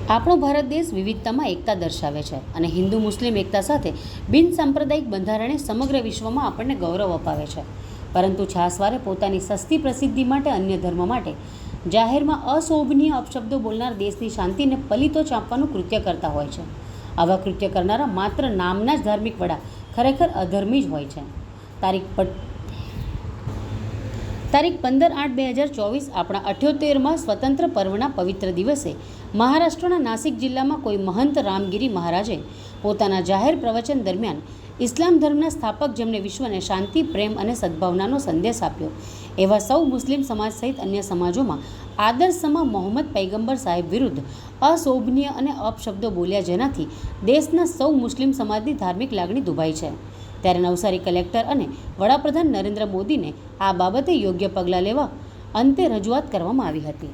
આપણો ભારત દેશ વિવિધતામાં એકતા દર્શાવે છે અને હિન્દુ મુસ્લિમ એકતા સાથે બિન સાંપ્રદાયિક બંધારણે સમગ્ર વિશ્વમાં આપણને ગૌરવ અપાવે છે. પરંતુ છાસવારે પોતાની સસ્તી પ્રસિદ્ધિ માટે અન્ય ધર્મ માટે જાહેરમાં અશોભનીય અપશબ્દો બોલનાર દેશની શાંતિને પલીતો ચાંપવાનું કૃત્ય કરતા હોય છે. આવા કૃત્ય કરનારા માત્ર નામના જ ધાર્મિક વડા ખરેખર અધર્મી જ હોય છે. તારીખ 15/8/2024 આપણા 78માં સ્વતંત્ર પર્વના પવિત્ર દિવસે મહારાષ્ટ્રના નાસિક જિલ્લામાં કોઈ મહંત રામગીરી મહારાજે પોતાના જાહેર પ્રવચન દરમિયાન ઇસ્લામ ધર્મના સ્થાપક જેમણે વિશ્વને શાંતિ, પ્રેમ અને સદ્ભાવનાનો સંદેશ આપ્યો એવા સૌ મુસ્લિમ સમાજ સહિત અન્ય સમાજોમાં આદર્શસમા મોહમ્મદ પૈગંબર સાહેબ વિરુદ્ધ અશોભનીય અને અપશબ્દો બોલ્યા, જેનાથી દેશના સૌ મુસ્લિમ સમાજની ધાર્મિક લાગણી દુભાઈ છે. ત્યારે નવસારી કલેક્ટર અને વડાપ્રધાન નરેન્દ્ર મોદીને આ બાબતે યોગ્ય પગલાં લેવા અંતે રજૂઆત કરવામાં આવી હતી.